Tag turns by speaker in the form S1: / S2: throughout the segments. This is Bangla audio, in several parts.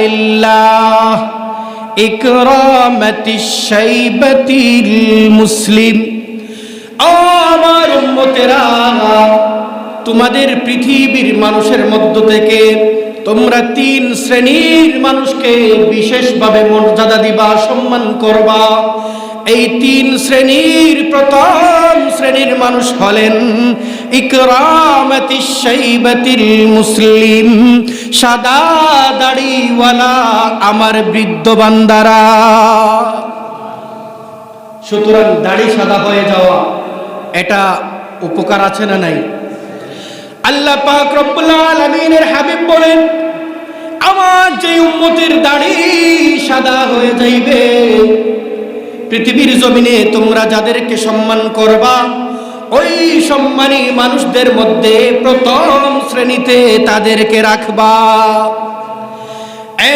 S1: লিল্লাহ ইকরামাতিশ শাইবাতিল মুসলিম। আমার উম্মতেরা, তোমাদের পৃথিবীর মানুষের মধ্য থেকে তোমরা 3 শ্রেণীর মানুষকে বিশেষভাবে মর্যাদা দিবা, সম্মান করবা। এই 3 শ্রেণীর প্রথম শ্রেণীর মানুষ হলেন ইকরামাতিশ শাইবাতিল মুসলিম, সাদা দাড়িওয়ালা আমার বৃদ্ধ বান্দারা। সুতরাং দাড়ি সাদা হয়ে যাওয়া এটা উপকার আছে না নাই? আল্লাহ পাক রব্বুল আলামিনের হাবিব বলেন, আমার যে উম্মতের দাড়ি সাদা হয়ে যাইবে, পৃথিবীর জমিনে তোমরা যাদেরকে সম্মান করবা, ওই সম্মানী মানুষদের মধ্যে প্রথম শ্রেণীতে তাদেরকে রাখবা।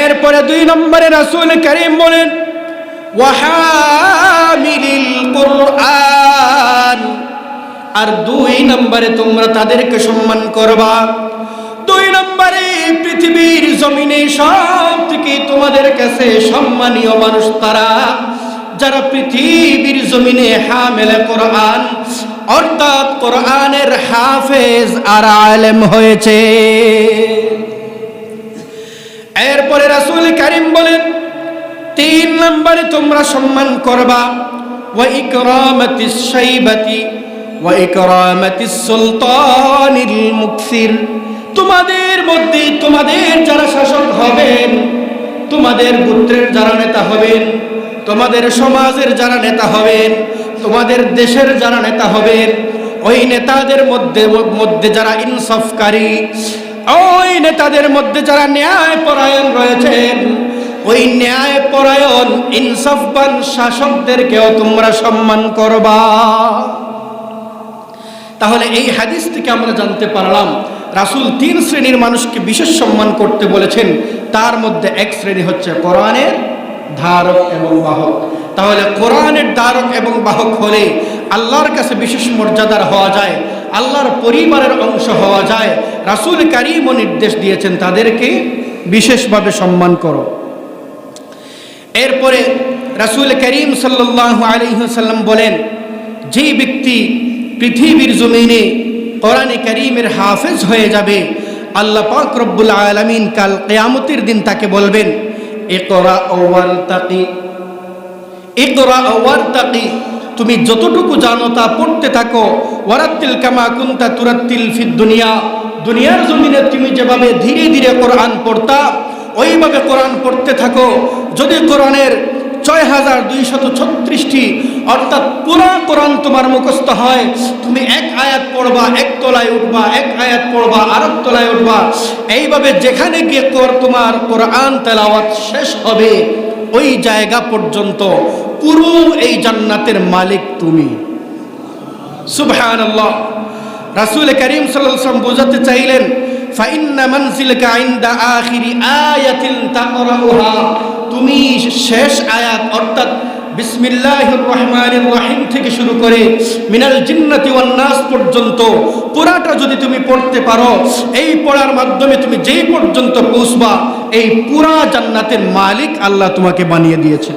S1: এরপরে 2 নম্বরে রাসূল কারীম বলেন, ওয়াহামিলিল কুরআন। আর 2 নম্বরে তোমরা তাদেরকে সম্মান করবা। 2 নম্বরে পৃথিবীর জমিনে সব থেকে তোমাদের কাছে সম্মানীয় মানুষ তারা যারা পৃথিবীর জমিনে হামেলে কোরআন, অর্থাৎ কোরআনের হাফেজ আর আলেম হয়েছে। এরপরে রাসূল কারীম বলেন, 3 নম্বরে তোমরা সম্মান করবা ওয়া ইকরামাতিশ শাইবাতি ওয়া ইকরামাতিস সুলতানিল মুকসির। তোমাদের মধ্যে তোমাদের যারা শাসক হবেন, তোমাদের গোত্রের যারা নেতা হবেন, তোমাদের সমাজের যারা নেতা হবেন, তোমাদের দেশের যারা নেতা হবেন, ওই নেতাদের মধ্যে যারা ইনসাফকারী, ওই নেতাদের মধ্যে যারা ন্যায় পরায়ণ রয়েছেন, ওই ন্যায় পরায়ণ ইনসাফবান শাসকদেরকেও তোমরা সম্মান করবা। তাহলে এই হাদিস থেকে আমরা জানতে পারলাম রাসূল 3 শ্রেণীর মানুষকে বিশেষ সম্মান করতে বলেছেন। তার মধ্যে 1 শ্রেণী হচ্ছে কোরআনের ধারক এবং বাহক। তাহলে কোরআনের ধারক এবং বাহক হলে আল্লাহর কাছে বিশেষ মর্যাদার হওয়া যায়, আল্লাহর পরিবারের অংশ হওয়া যায়। রাসূল কারীমও নির্দেশ দিয়েছেন তাদেরকে বিশেষভাবে সম্মান করো। এরপরে রাসূল কারীম সাল্লাল্লাহু আলাইহি ওয়াসাল্লাম বলেন, যে ব্যক্তি পৃথিবীর জমিনে কোরআনে কারীমের হাফেজ হয়ে যাবে, আল্লাহ পাক রব্বুল আলামিন কাল কিয়ামতের দিন তাকে বলবেন, ইকরা ওয়ারতাকি, ইকরা ওয়ারতাকি, তুমি যতটুকু জানো তা পড়তে থাকো। ওয়ারাত্তিল কামা কুনতা তুরাত্তিল ফিদ দুনিয়া, দুনিয়ার জমিনে তুমি যেভাবে ধীরে ধীরে কোরআন পড়তা, ওইভাবে কোরআন পড়তে থাকো। যদি কোরআনের ৬,২৩৬টি অর্থাৎ পুরো কোরআন তোমার মুখস্থ হয়, তুমি 1 আয়াত পড়বা, 1 তলায় উঠবা, 1 আয়াত পড়বা, আরেক তলায় উঠবা। এইভাবে যেখানে গিয়ে তোমার কোরআন তেলাওয়াত শেষ হবে, ওই জায়গা পর্যন্ত পুরো এই জান্নাতের মালিক তুমি। সুবহানাল্লাহ। রাসূল কারীম সাল্লাল্লাহু আলাইহি ওয়াসাল্লাম বোঝাতে চাইলেন, ফাইন্না মানজিলাকা ইনদা আখিরি আয়াতিন তাকরাউহা, তুমি শেষ আয়াত অর্থাৎ বিসমিল্লাহির রহমানির রহিম থেকে শুরু করে মিনাল জিন্নাতি ওয়ান নাস পর্যন্ত পুরাটা যদি তুমি পড়তে পারো, এই পড়ার মাধ্যমে তুমি যেই পর্যন্ত পৌঁছবা, এই পুরা জান্নাতের মালিক আল্লাহ তোমাকে বানিয়ে দিয়েছে।